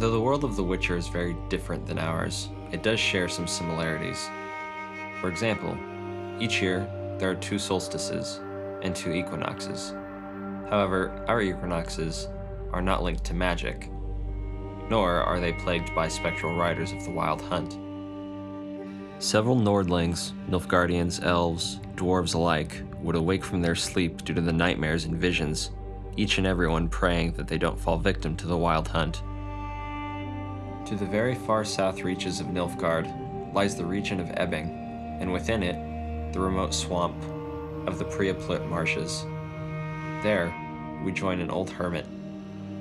Though the world of The Witcher is very different than ours, it does share some similarities. For example, each year there are 2 solstices and 2 equinoxes. However, our equinoxes are not linked to magic, nor are they plagued by spectral riders of the Wild Hunt. Several Nordlings, Nilfgaardians, elves, dwarves alike, would awake from their sleep due to the nightmares and visions, each and everyone praying that they don't fall victim to the Wild Hunt. To the very far south reaches of Nilfgaard lies the region of Ebbing, and within it, the remote swamp of the Priaplut marshes. There, we join an old hermit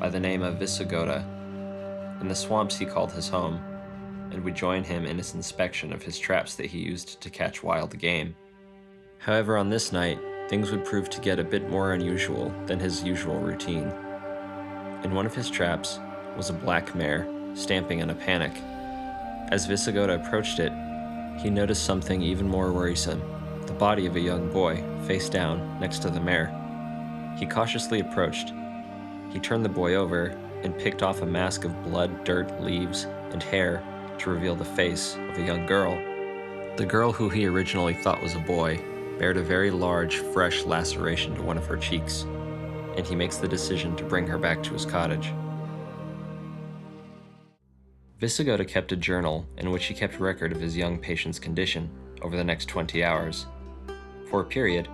by the name of Visigoda. In the swamps he called his home, and we join him in his inspection of his traps that he used to catch wild game. However, on this night, things would prove to get a bit more unusual than his usual routine. In one of his traps was a black mare stamping in a panic. As Visigoda approached it, he noticed something even more worrisome: the body of a young boy, face down, next to the mare. He cautiously approached. He turned the boy over and picked off a mask of blood, dirt, leaves, and hair to reveal the face of a young girl. The girl, who he originally thought was a boy, bared a very large, fresh laceration to one of her cheeks, and he makes the decision to bring her back to his cottage. Visigoda kept a journal in which he kept record of his young patient's condition over the next 20 hours. For a period,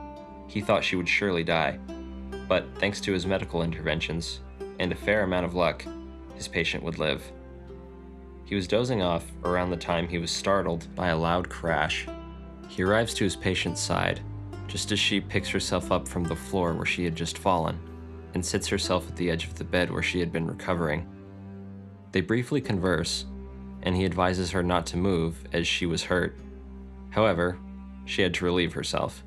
he thought she would surely die, but thanks to his medical interventions and a fair amount of luck, his patient would live. He was dozing off around the time he was startled by a loud crash. He arrives to his patient's side, just as she picks herself up from the floor where she had just fallen, and sits herself at the edge of the bed where she had been recovering. They briefly converse, and he advises her not to move as she was hurt. However, she had to relieve herself,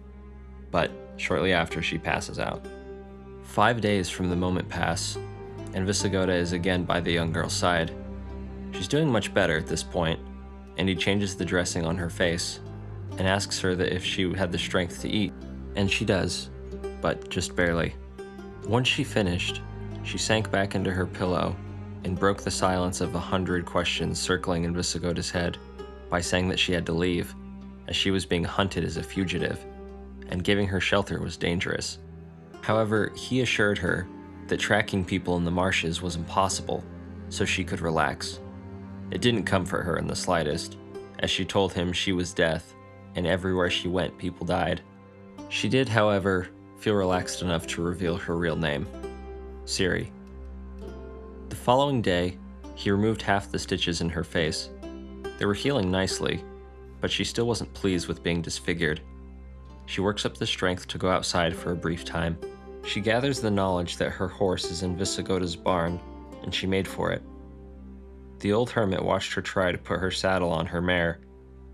but shortly after she passes out. 5 days from the moment pass, and Visigoda is again by the young girl's side. She's doing much better at this point, and he changes the dressing on her face and asks her that if she had the strength to eat, and she does, but just barely. Once she finished, she sank back into her pillow and broke the silence of 100 questions circling in Visigoda's head by saying that she had to leave, as she was being hunted as a fugitive, and giving her shelter was dangerous. However, he assured her that tracking people in the marshes was impossible, so she could relax. It didn't comfort her in the slightest, as she told him she was death, and everywhere she went people died. She did, however, feel relaxed enough to reveal her real name: Ciri. The following day, he removed half the stitches in her face. They were healing nicely, but she still wasn't pleased with being disfigured. She works up the strength to go outside for a brief time. She gathers the knowledge that her horse is in Visigoda's barn, and she made for it. The old hermit watched her try to put her saddle on her mare,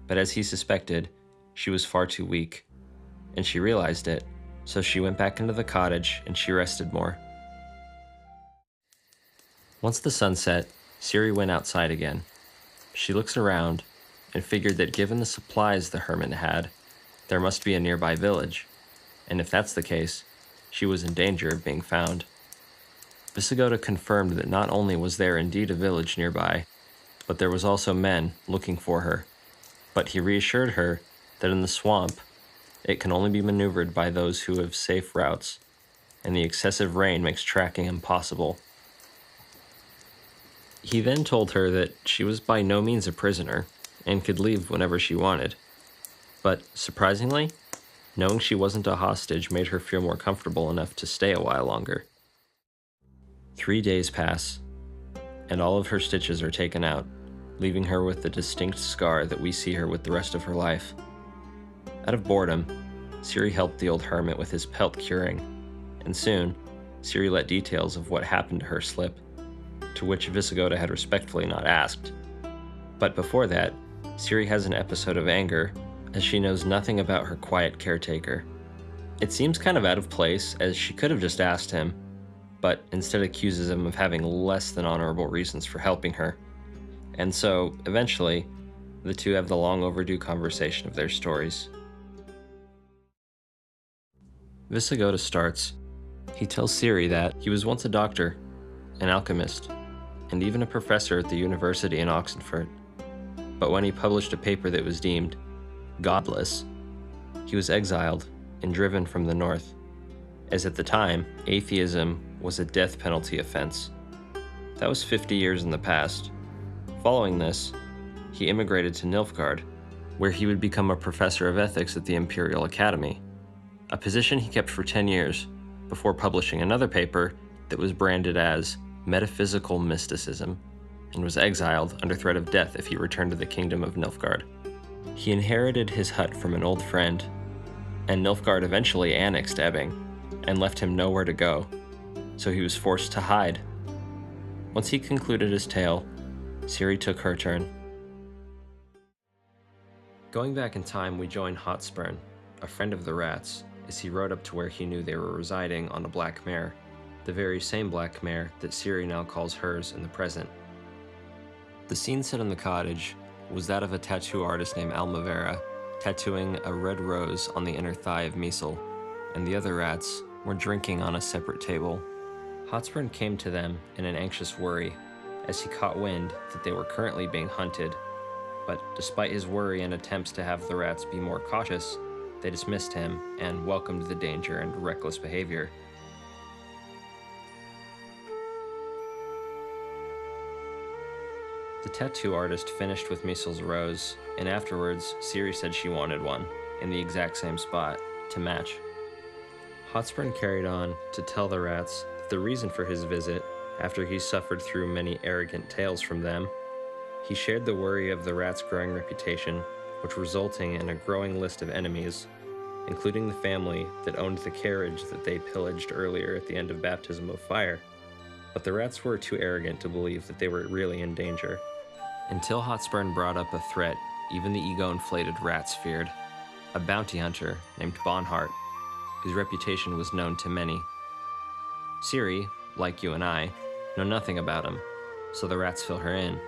but as he suspected, she was far too weak, and she realized it, so she went back into the cottage and she rested more. Once the sun set, Ciri went outside again. She looks around and figured that given the supplies the hermit had, there must be a nearby village, and if that's the case, she was in danger of being found. Visigoda confirmed that not only was there indeed a village nearby, but there was also men looking for her. But he reassured her that in the swamp, it can only be maneuvered by those who have safe routes, and the excessive rain makes tracking impossible. He then told her that she was by no means a prisoner, and could leave whenever she wanted. But surprisingly, knowing she wasn't a hostage made her feel more comfortable enough to stay a while longer. 3 days pass, and all of her stitches are taken out, leaving her with the distinct scar that we see her with the rest of her life. Out of boredom, Ciri helped the old hermit with his pelt curing, and soon, Ciri let details of what happened to her slip, to which Visigoda had respectfully not asked. But before that, Ciri has an episode of anger, as she knows nothing about her quiet caretaker. It seems kind of out of place, as she could have just asked him, but instead accuses him of having less than honorable reasons for helping her. And so, eventually, the two have the long overdue conversation of their stories. Visigoda starts. He tells Ciri that he was once a doctor, an alchemist, and even a professor at the university in Oxenfurt. But when he published a paper that was deemed godless, he was exiled and driven from the north, as at the time, atheism was a death penalty offense. That was 50 years in the past. Following this, he immigrated to Nilfgaard, where he would become a professor of ethics at the Imperial Academy, a position he kept for 10 years before publishing another paper that was branded as metaphysical mysticism and was exiled under threat of death if he returned to the kingdom of Nilfgaard. He inherited his hut from an old friend, and Nilfgaard eventually annexed Ebbing and left him nowhere to go, so he was forced to hide. Once he concluded his tale, Ciri took her turn. Going back in time, we join Hotspurn, a friend of the rats, as he rode up to where he knew they were residing on a black mare, the very same black mare that Ciri now calls hers in the present. The scene set in the cottage was that of a tattoo artist named Almavera tattooing a red rose on the inner thigh of Misel, and the other rats were drinking on a separate table. Hotspurn came to them in an anxious worry as he caught wind that they were currently being hunted, but despite his worry and attempts to have the rats be more cautious, they dismissed him and welcomed the danger and reckless behavior. The tattoo artist finished with Misel's rose, and afterwards, Ciri said she wanted one, in the exact same spot, to match. Hotspurn carried on to tell the rats that the reason for his visit, after he suffered through many arrogant tales from them, he shared the worry of the rats' growing reputation, which resulting in a growing list of enemies, including the family that owned the carriage that they pillaged earlier at the end of Baptism of Fire. But the rats were too arrogant to believe that they were really in danger. Until Hotspurn brought up a threat even the ego-inflated rats feared, a bounty hunter named Bonhart, whose reputation was known to many. Ciri, like you and I, know nothing about him, so the rats fill her in.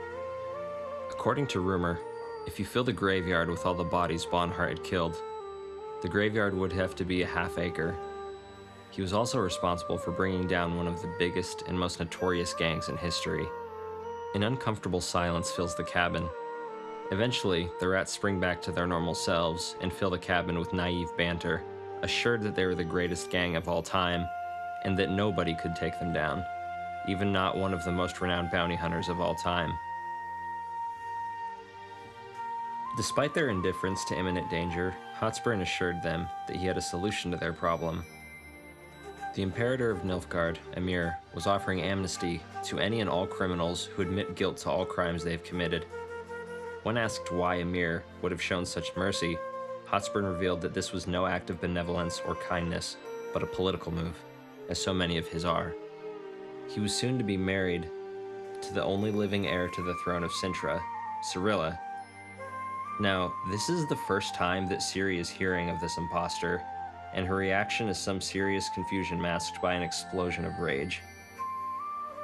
According to rumor, if you fill the graveyard with all the bodies Bonhart had killed, the graveyard would have to be a half-acre. He was also responsible for bringing down one of the biggest and most notorious gangs in history. An uncomfortable silence fills the cabin. Eventually, the rats spring back to their normal selves and fill the cabin with naive banter, assured that they were the greatest gang of all time, and that nobody could take them down, even not one of the most renowned bounty hunters of all time. Despite their indifference to imminent danger, Hotspurn assured them that he had a solution to their problem. The Imperator of Nilfgaard, Emir, was offering amnesty to any and all criminals who admit guilt to all crimes they have committed. When asked why Emir would have shown such mercy, Hotspurn revealed that this was no act of benevolence or kindness, but a political move, as so many of his are. He was soon to be married to the only living heir to the throne of Cintra, Cirilla. Now, this is the first time that Ciri is hearing of this impostor, and her reaction is some serious confusion masked by an explosion of rage.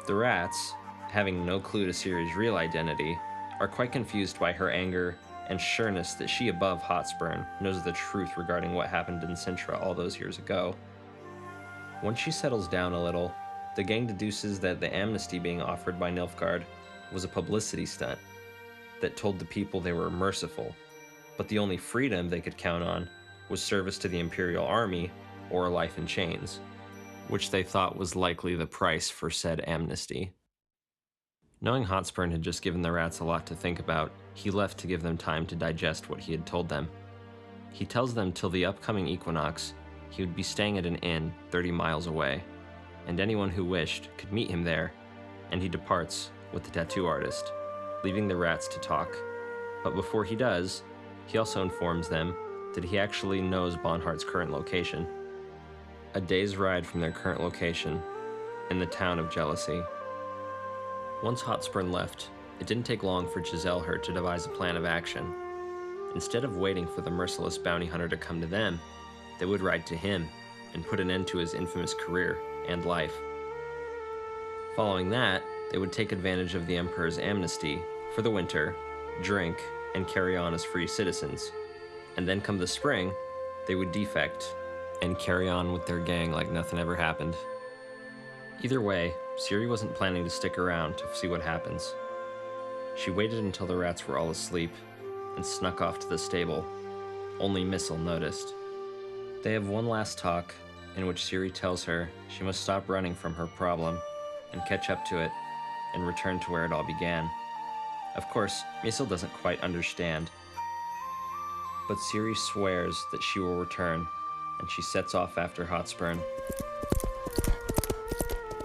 The rats, having no clue to Ciri's real identity, are quite confused by her anger and sureness that she above Hotspurn knows the truth regarding what happened in Cintra all those years ago. Once she settles down a little, the gang deduces that the amnesty being offered by Nilfgaard was a publicity stunt that told the people they were merciful, but the only freedom they could count on was service to the Imperial Army or life in chains, which they thought was likely the price for said amnesty. Knowing Hotspurn had just given the rats a lot to think about, he left to give them time to digest what he had told them. He tells them till the upcoming equinox, he would be staying at an inn 30 miles away, and anyone who wished could meet him there, and he departs with the tattoo artist, leaving the rats to talk. But before he does, he also informs them that he actually knows Bonhart's current location, a day's ride from their current location, in the town of Jealousy. Once Hotspurn left, it didn't take long for Giselher to devise a plan of action. Instead of waiting for the merciless bounty hunter to come to them, they would ride to him and put an end to his infamous career and life. Following that, they would take advantage of the Emperor's Amnesty for the winter, drink, and carry on as free citizens. And then come the spring, they would defect and carry on with their gang like nothing ever happened. Either way, Ciri wasn't planning to stick around to see what happens. She waited until the rats were all asleep and snuck off to the stable. Only Missile noticed. They have one last talk, in which Ciri tells her she must stop running from her problem and catch up to it and return to where it all began. Of course, Missile doesn't quite understand, but Ciri swears that she will return, and she sets off after Hotspurn.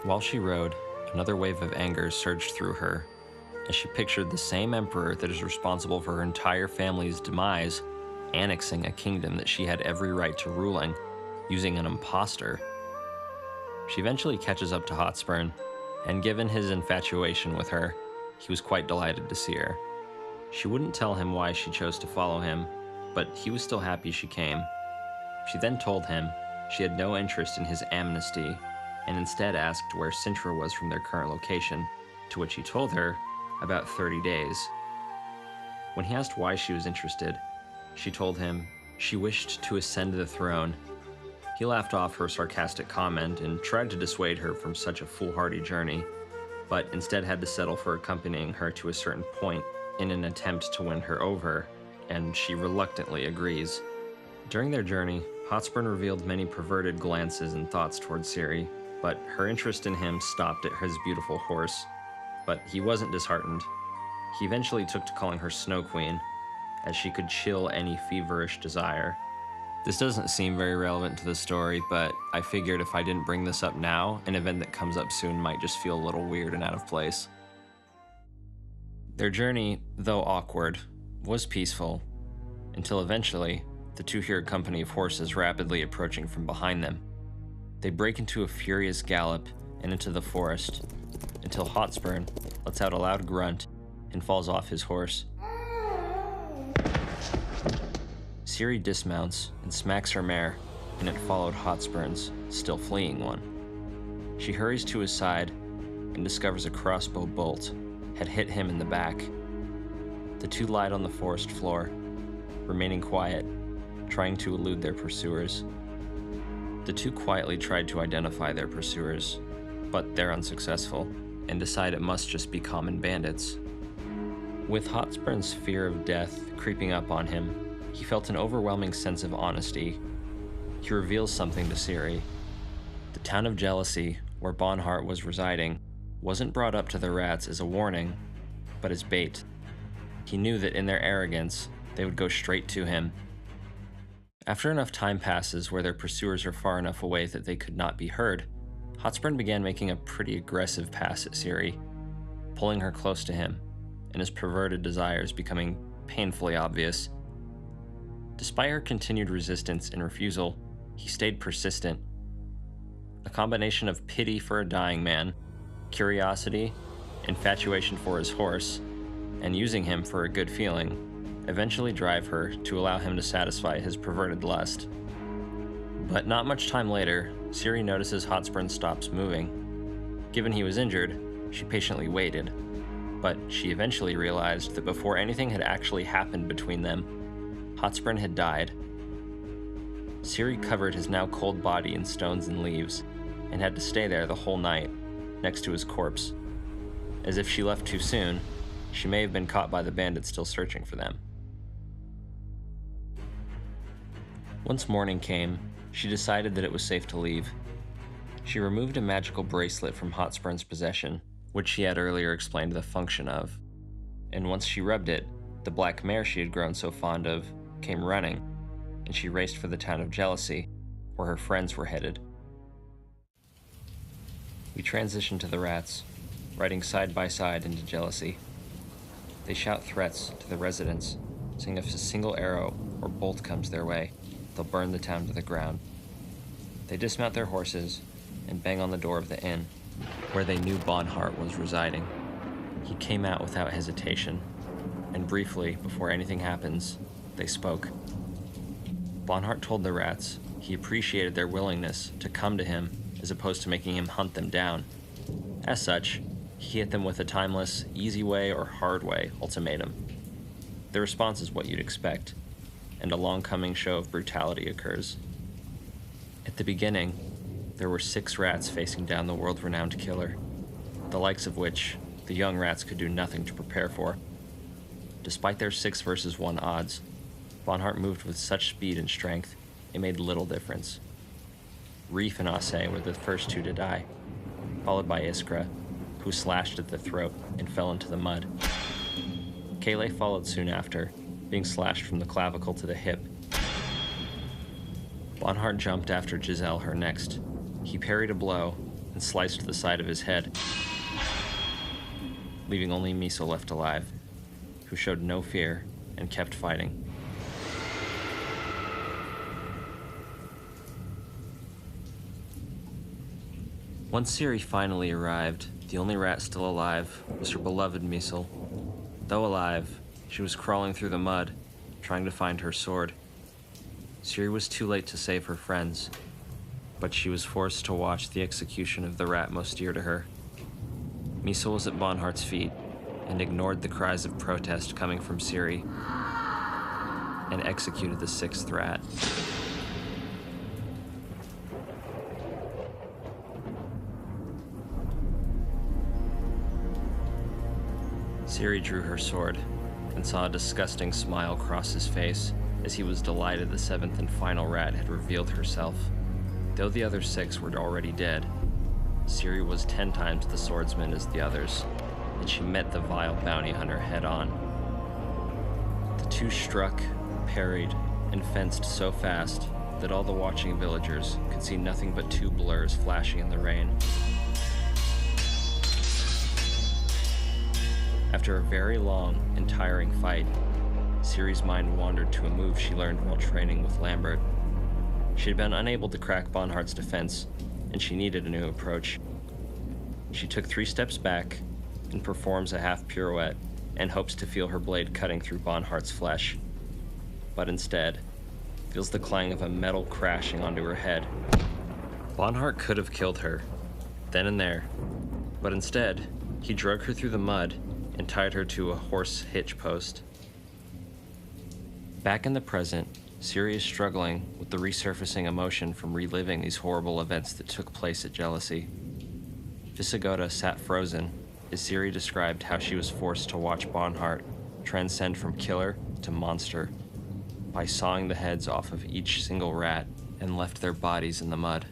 While she rode, another wave of anger surged through her, as she pictured the same emperor that is responsible for her entire family's demise annexing a kingdom that she had every right to ruling, using an imposter. She eventually catches up to Hotspurn, and given his infatuation with her, he was quite delighted to see her. She wouldn't tell him why she chose to follow him, but he was still happy she came. She then told him she had no interest in his amnesty, and instead asked where Sintra was from their current location, to which he told her about 30 days. When he asked why she was interested, she told him she wished to ascend the throne. He laughed off her sarcastic comment and tried to dissuade her from such a foolhardy journey, but instead had to settle for accompanying her to a certain point in an attempt to win her over, and she reluctantly agrees. During their journey, Hotspurn revealed many perverted glances and thoughts towards Ciri, but her interest in him stopped at his beautiful horse. But he wasn't disheartened. He eventually took to calling her Snow Queen, as she could chill any feverish desire. This doesn't seem very relevant to the story, but I figured if I didn't bring this up now, an event that comes up soon might just feel a little weird and out of place. Their journey, though awkward, was peaceful, until eventually, the two hear a company of horses rapidly approaching from behind them. They break into a furious gallop and into the forest, until Hotspurn lets out a loud grunt and falls off his horse. Ciri dismounts and smacks her mare, and it followed Hotspurn's, still fleeing one. She hurries to his side and discovers a crossbow bolt had hit him in the back. The two lied on the forest floor, remaining quiet, trying to elude their pursuers. The two quietly tried to identify their pursuers, but they're unsuccessful, and decide it must just be common bandits. With Hotspurn's fear of death creeping up on him, he felt an overwhelming sense of honesty. He reveals something to Ciri. The town of Jealousy, where Bonhart was residing, wasn't brought up to the rats as a warning, but as bait. He knew that in their arrogance, they would go straight to him. After enough time passes where their pursuers are far enough away that they could not be heard, Hotspurn began making a pretty aggressive pass at Ciri, pulling her close to him, and his perverted desires becoming painfully obvious. Despite her continued resistance and refusal, he stayed persistent. A combination of pity for a dying man, curiosity, infatuation for his horse, and using him for a good feeling eventually drive her to allow him to satisfy his perverted lust. But not much time later, Ciri notices Hotspurn stops moving. Given he was injured, she patiently waited, but she eventually realized that before anything had actually happened between them, Hotspurn had died. Ciri covered his now cold body in stones and leaves, and had to stay there the whole night, next to his corpse. As if she left too soon, she may have been caught by the bandits still searching for them. Once morning came, she decided that it was safe to leave. She removed a magical bracelet from Hotspurn's possession, which she had earlier explained the function of, and once she rubbed it, the black mare she had grown so fond of came running, and she raced for the town of Jealousy, where her friends were headed. We transition to the rats, riding side by side into Jealousy. They shout threats to the residents, saying if a single arrow or bolt comes their way, they'll burn the town to the ground. They dismount their horses and bang on the door of the inn, where they knew Bonhart was residing. He came out without hesitation, and briefly, before anything happens, they spoke. Bonhart told the rats he appreciated their willingness to come to him as opposed to making him hunt them down. As such, he hit them with a timeless, easy way or hard way ultimatum. The response is what you'd expect, and a long-coming show of brutality occurs. At the beginning, there were 6 rats facing down the world-renowned killer. the likes of which the young rats could do nothing to prepare for. Despite their 6 versus 1 odds, Bonhart moved with such speed and strength, it made little difference. Reef and Ase were the first 2 to die, followed by Iskra, who slashed at the throat and fell into the mud. Kayleigh followed soon after, being slashed from the clavicle to the hip. Bonhart jumped after Giselle her next. He parried a blow and sliced the side of his head, leaving only Miso left alive, who showed no fear and kept fighting. Once Ciri finally arrived, the only rat still alive was her beloved Misel. Though alive, she was crawling through the mud, trying to find her sword. Ciri was too late to save her friends, but she was forced to watch the execution of the rat most dear to her. Misel was at Bonhart's feet and ignored the cries of protest coming from Ciri and executed the 6th rat. Ciri drew her sword and saw a disgusting smile cross his face as he was delighted the 7th and final rat had revealed herself. Though the other 6 were already dead, Ciri was 10 times the swordsman as the others, and she met the vile bounty hunter head-on. The 2 struck, parried, and fenced so fast that all the watching villagers could see nothing but 2 blurs flashing in the rain. After a very long and tiring fight, Ciri's mind wandered to a move she learned while training with Lambert. She had been unable to crack Bonhart's defense, and she needed a new approach. She took 3 steps back and performs a half pirouette and hopes to feel her blade cutting through Bonhart's flesh, but instead feels the clang of a metal crashing onto her head. Bonhart could have killed her, then and there, but instead he drug her through the mud and tied her to a horse hitch post. Back in the present, Ciri is struggling with the resurfacing emotion from reliving these horrible events that took place at Jealousy. Visigoda sat frozen as Ciri described how she was forced to watch Bonhart transcend from killer to monster by sawing the heads off of each single rat and left their bodies in the mud.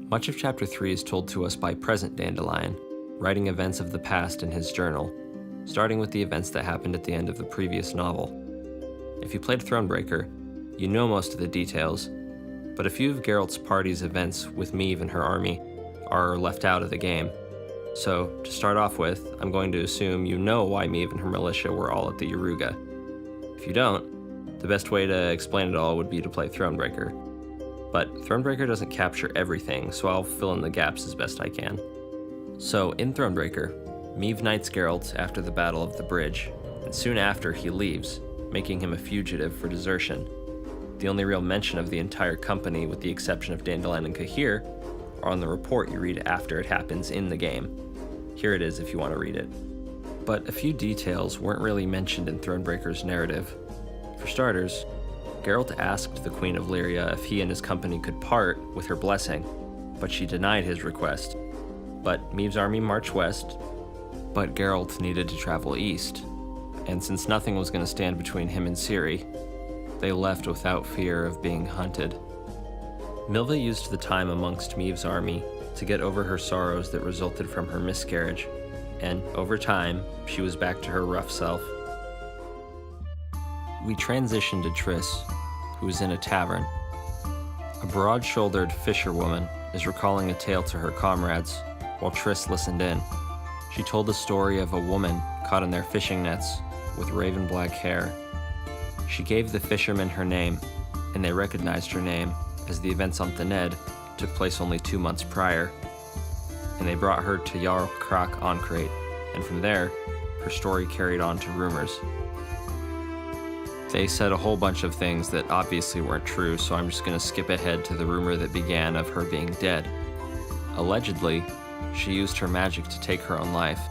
Much of Chapter 3 is told to us by present Dandelion, writing events of the past in his journal, starting with the events that happened at the end of the previous novel. If you played Thronebreaker, you know most of the details, but a few of Geralt's party's events with Meve and her army are left out of the game. So, to start off with, I'm going to assume you know why Meve and her militia were all at the Yaruga. If you don't, the best way to explain it all would be to play Thronebreaker. But Thronebreaker doesn't capture everything, so I'll fill in the gaps as best I can. So, in Thronebreaker, Meve knights Geralt after the Battle of the Bridge, and soon after he leaves, making him a fugitive for desertion. The only real mention of the entire company, with the exception of Dandelion and Cahir, are on the report you read after it happens in the game. Here it is if you want to read it. But a few details weren't really mentioned in Thronebreaker's narrative. For starters, Geralt asked the Queen of Lyria if he and his company could part with her blessing, but she denied his request. But Meve's army marched west, but Geralt needed to travel east, and since nothing was going to stand between him and Ciri, they left without fear of being hunted. Milva used the time amongst Meve's army to get over her sorrows that resulted from her miscarriage, and over time, she was back to her rough self. We transitioned to Triss, who is in a tavern. A broad-shouldered fisherwoman is recalling a tale to her comrades, while Triss listened in. She told the story of a woman caught in their fishing nets with raven-black hair. She gave the fishermen her name, and they recognized her name as the events on Thanedd took place only 2 months prior, and they brought her to Jarl Krak Ancrate, and from there, her story carried on to rumors. They said a whole bunch of things that obviously weren't true, so I'm just going to skip ahead to the rumor that began of her being dead. Allegedly, she used her magic to take her own life.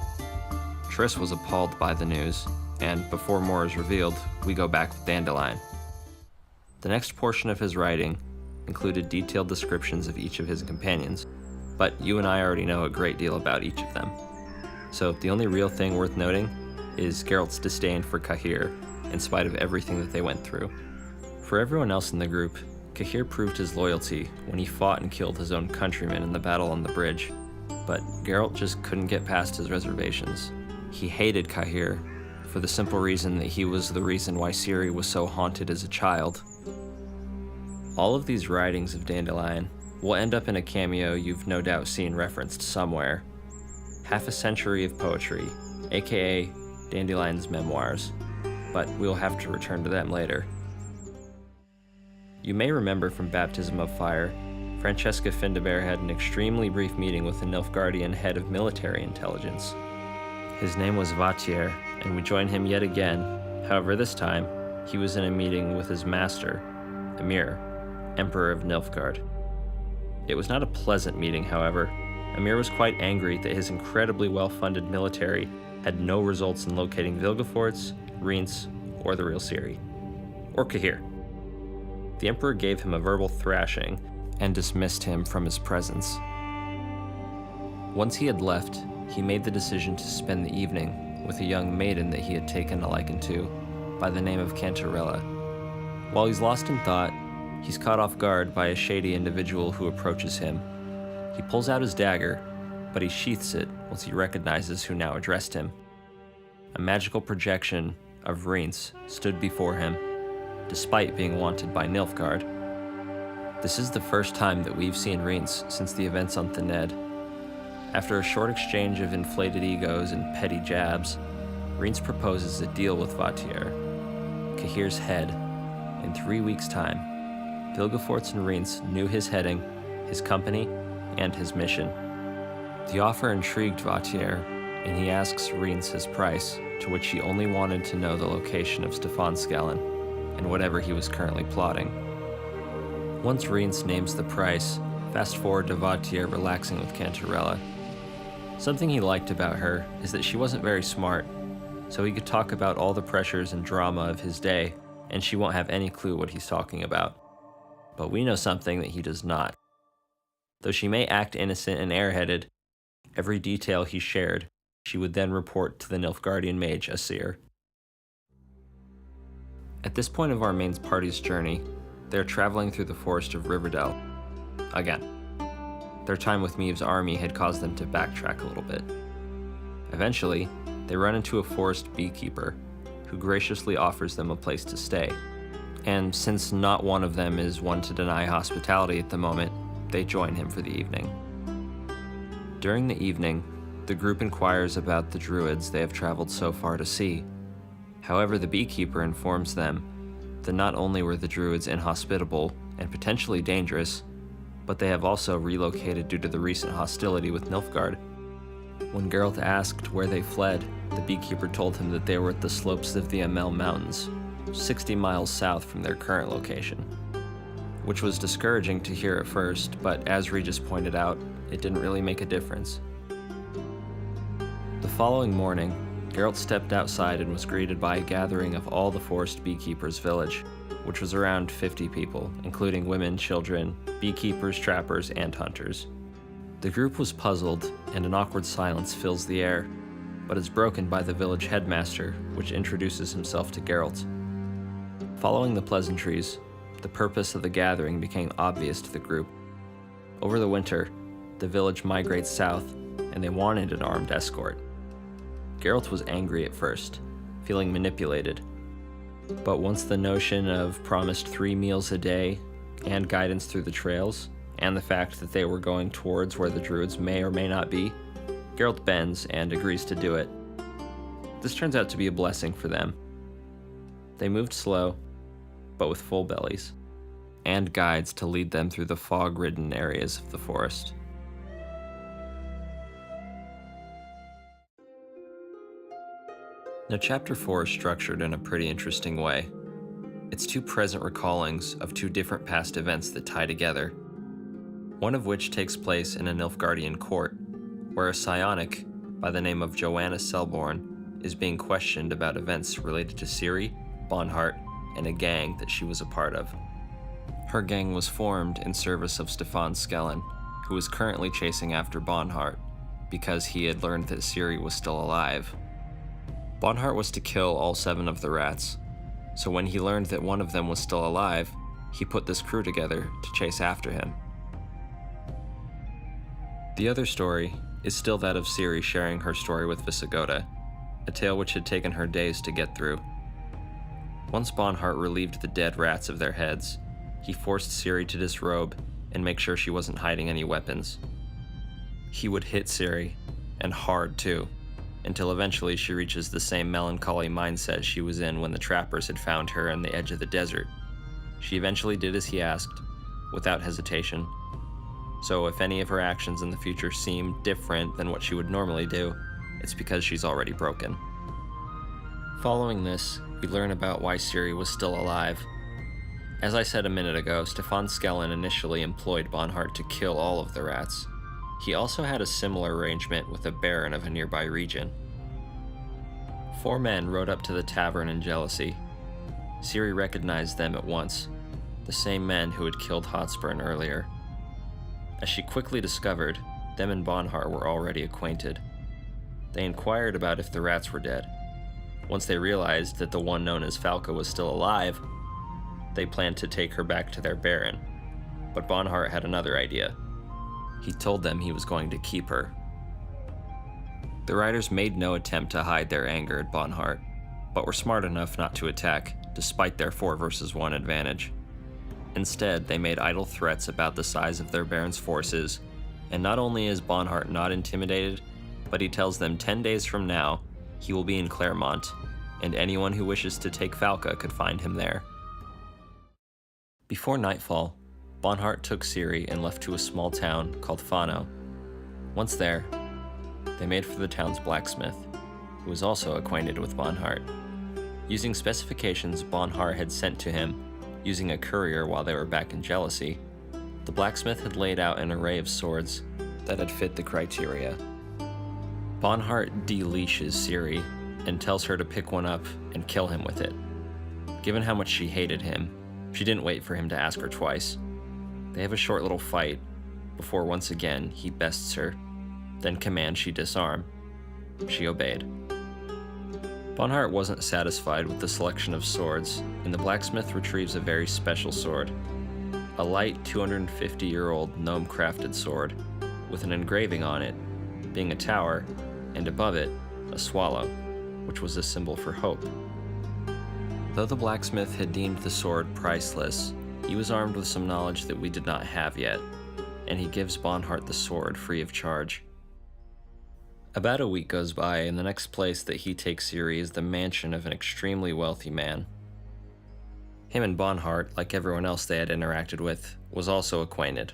Triss was appalled by the news, and before more is revealed, we go back with Dandelion. The next portion of his writing included detailed descriptions of each of his companions, but you and I already know a great deal about each of them. So the only real thing worth noting is Geralt's disdain for Cahir, in spite of everything that they went through. For everyone else in the group, Cahir proved his loyalty when he fought and killed his own countrymen in the battle on the bridge, but Geralt just couldn't get past his reservations. He hated Cahir for the simple reason that he was the reason why Ciri was so haunted as a child. All of these writings of Dandelion will end up in a cameo you've no doubt seen referenced somewhere. Half a century of poetry, aka Dandelion's memoirs, but we'll have to return to them later. You may remember from Baptism of Fire, Francesca Findabair had an extremely brief meeting with the Nilfgaardian head of military intelligence. His name was Vatier, and we join him yet again. However, this time, he was in a meeting with his master, Emhyr, Emperor of Nilfgaard. It was not a pleasant meeting, however. Emhyr was quite angry that his incredibly well-funded military had no results in locating Vilgefortz, Rience, or the real Ciri. Or Cahir. The Emperor gave him a verbal thrashing and dismissed him from his presence. Once he had left, he made the decision to spend the evening with a young maiden that he had taken a liking to, by the name of Cantarella. While he's lost in thought, he's caught off guard by a shady individual who approaches him. He pulls out his dagger, but he sheaths it once he recognizes who now addressed him. A magical projection of Rience stood before him, despite being wanted by Nilfgaard. This is the first time that we've seen Rience since the events on Thanedd. After a short exchange of inflated egos and petty jabs, Rience proposes a deal with Vatier, Cahir's head. In 3 weeks' time, Vilgefortz and Rience knew his heading, his company, and his mission. The offer intrigued Vatier, and he asks Rience his price, to which he only wanted to know the location of Stefanskallen and whatever he was currently plotting. Once Rience names the price, fast forward to Vatier relaxing with Cantarella. Something he liked about her is that she wasn't very smart, so he could talk about all the pressures and drama of his day, and she won't have any clue what he's talking about. But we know something that he does not. Though she may act innocent and airheaded, every detail he shared, she would then report to the Nilfgaardian mage Aesir. At this point of our main party's journey, they're traveling through the forest of Riverdale. Again, their time with Maeve's army had caused them to backtrack a little bit. Eventually, they run into a forest beekeeper, who graciously offers them a place to stay. And since not one of them is one to deny hospitality at the moment, they join him for the evening. During the evening, the group inquires about the druids they have traveled so far to see. However, the beekeeper informs them that not only were the druids inhospitable and potentially dangerous, but they have also relocated due to the recent hostility with Nilfgaard. When Geralt asked where they fled, the beekeeper told him that they were at the slopes of the Amel Mountains, 60 miles south from their current location. Which was discouraging to hear at first, but as Regis pointed out, it didn't really make a difference. The following morning, Geralt stepped outside and was greeted by a gathering of all the forest beekeepers' village, which was around 50 people, including women, children, beekeepers, trappers, and hunters. The group was puzzled, and an awkward silence fills the air, but is broken by the village headmaster, which introduces himself to Geralt. Following the pleasantries, the purpose of the gathering became obvious to the group. Over the winter, the village migrates south, and they wanted an armed escort. Geralt was angry at first, feeling manipulated. But once the notion of promised 3 meals a day and guidance through the trails, and the fact that they were going towards where the druids may or may not be, Geralt bends and agrees to do it. This turns out to be a blessing for them. They moved slow, but with full bellies, and guides to lead them through the fog-ridden areas of the forest. Now, Chapter 4 is structured in a pretty interesting way. It's 2 present recallings of 2 different past events that tie together, one of which takes place in a Nilfgaardian court, where a psionic by the name of Joanna Selborn is being questioned about events related to Ciri, Bonhart, and a gang that she was a part of. Her gang was formed in service of Stefanskallen, who was currently chasing after Bonhart because he had learned that Ciri was still alive. Bonhart was to kill all 7 of the rats, so when he learned that one of them was still alive, he put this crew together to chase after him. The other story is still that of Ciri sharing her story with Visigoda, a tale which had taken her days to get through. Once Bonhart relieved the dead rats of their heads, he forced Ciri to disrobe and make sure she wasn't hiding any weapons. He would hit Ciri, and hard too, until eventually she reaches the same melancholy mindset she was in when the trappers had found her on the edge of the desert. She eventually did as he asked, without hesitation. So if any of her actions in the future seem different than what she would normally do, it's because she's already broken. Following this, we learn about why Ciri was still alive. As I said a minute ago, Stefan Skellen initially employed Bonhart to kill all of the rats. He also had a similar arrangement with a baron of a nearby region. 4 men rode up to the tavern in Jealousy. Ciri recognized them at once, the same men who had killed Hotspur earlier. As she quickly discovered, them and Bonhart were already acquainted. They inquired about if the rats were dead. Once they realized that the one known as Falca was still alive, they planned to take her back to their baron. But Bonhart had another idea. He told them he was going to keep her. The riders made no attempt to hide their anger at Bonhart, but were smart enough not to attack, despite their 4 versus 1 advantage. Instead, they made idle threats about the size of their baron's forces, and not only is Bonhart not intimidated, but he tells them 10 days from now, he will be in Claremont, and anyone who wishes to take Falca could find him there. Before nightfall, Bonhart took Ciri and left to a small town called Fano. Once there, they made for the town's blacksmith, who was also acquainted with Bonhart. Using specifications Bonhart had sent to him, using a courier while they were back in Jealousy, the blacksmith had laid out an array of swords that had fit the criteria. Bonhart de-leashes Ciri and tells her to pick one up and kill him with it. Given how much she hated him, she didn't wait for him to ask her twice. They have a short little fight, before once again he bests her, then commands she disarm. She obeyed. Bonhart wasn't satisfied with the selection of swords, and the blacksmith retrieves a very special sword. A light 250-year-old gnome-crafted sword, with an engraving on it, being a tower, and above it, a swallow, which was a symbol for hope. Though the blacksmith had deemed the sword priceless, he was armed with some knowledge that we did not have yet, and he gives Bonhart the sword free of charge. About a week goes by, and the next place that he takes Ciri is the mansion of an extremely wealthy man. Him and Bonhart, like everyone else they had interacted with, was also acquainted.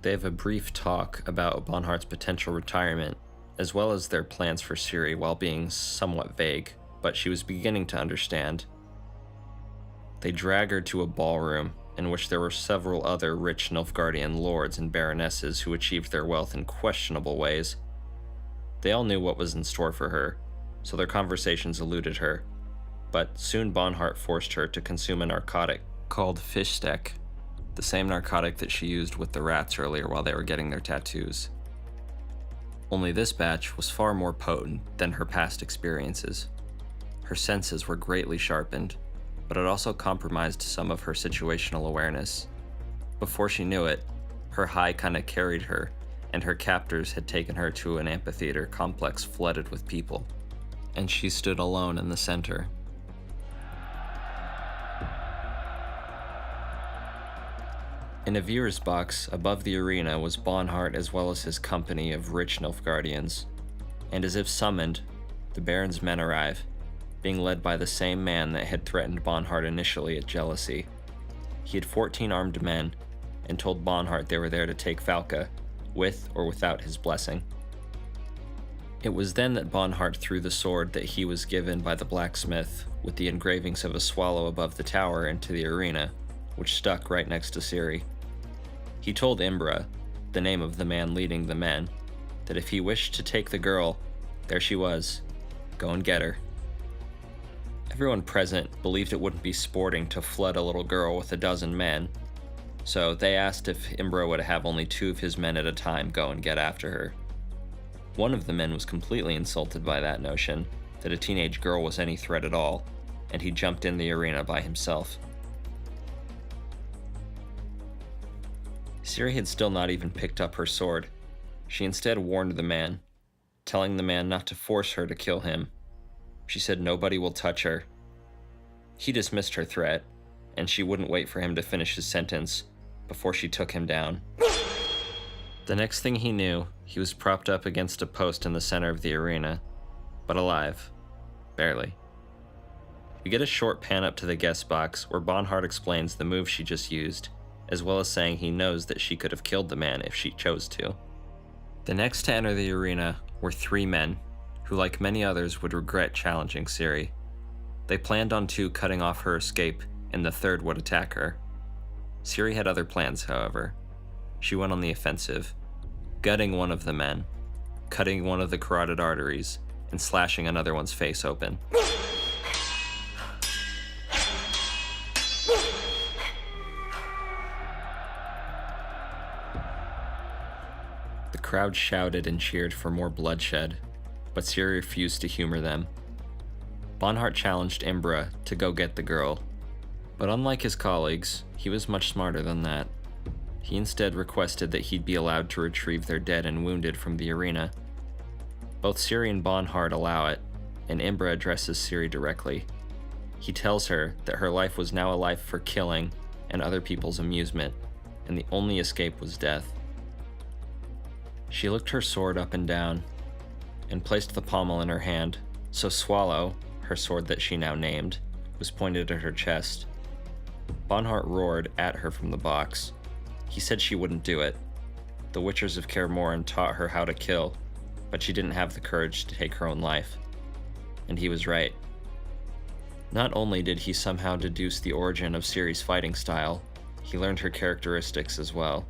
They have a brief talk about Bonhart's potential retirement, as well as their plans for Ciri while being somewhat vague, but she was beginning to understand. They drag her to a ballroom in which there were several other rich Nilfgaardian lords and baronesses who achieved their wealth in questionable ways. They all knew what was in store for her, so their conversations eluded her, but soon Bonhart forced her to consume a narcotic called fishsteck, the same narcotic that she used with the rats earlier while they were getting their tattoos. Only this batch was far more potent than her past experiences. Her senses were greatly sharpened, but it also compromised some of her situational awareness. Before she knew it, her high kinda carried her, and her captors had taken her to an amphitheater complex flooded with people, and she stood alone in the center. In a viewer's box above the arena was Bonhart as well as his company of rich Nilfgaardians, and as if summoned, the Baron's men arrive, being led by the same man that had threatened Bonhart initially at Jealousy. He had 14 armed men, and told Bonhart they were there to take Falca, with or without his blessing. It was then that Bonhart threw the sword that he was given by the blacksmith with the engravings of a swallow above the tower into the arena, which stuck right next to Ciri. He told Imbra, the name of the man leading the men, that if he wished to take the girl, there she was, go and get her. Everyone present believed it wouldn't be sporting to flood a little girl with a dozen men, so they asked if Imbra would have only 2 of his men at a time go and get after her. One of the men was completely insulted by that notion, that a teenage girl was any threat at all, and he jumped in the arena by himself. Ciri had still not even picked up her sword. She instead warned the man, telling the man not to force her to kill him. She said nobody will touch her. He dismissed her threat, and she wouldn't wait for him to finish his sentence before she took him down. The next thing he knew, he was propped up against a post in the center of the arena, but alive. Barely. We get a short pan up to the guest box where Bonhart explains the move she just used, as well as saying he knows that she could have killed the man if she chose to. The next to enter the arena were 3 men, who like many others would regret challenging Ciri. They planned on 2 cutting off her escape, and the 3rd would attack her. Ciri had other plans, however. She went on the offensive, gutting one of the men, cutting one of the carotid arteries, and slashing another one's face open. The crowd shouted and cheered for more bloodshed, but Ciri refused to humor them. Bonhart challenged Imbra to go get the girl, but unlike his colleagues, he was much smarter than that. He instead requested that he'd be allowed to retrieve their dead and wounded from the arena. Both Ciri and Bonhart allow it, and Imbra addresses Ciri directly. He tells her that her life was now a life for killing and other people's amusement, and the only escape was death. She looked her sword up and down, and placed the pommel in her hand, so Swallow, her sword that she now named, was pointed at her chest. Bonhart roared at her from the box. He said she wouldn't do it. The Witchers of Kaer Morhen taught her how to kill, but she didn't have the courage to take her own life. And he was right. Not only did he somehow deduce the origin of Ciri's fighting style, he learned her characteristics as well.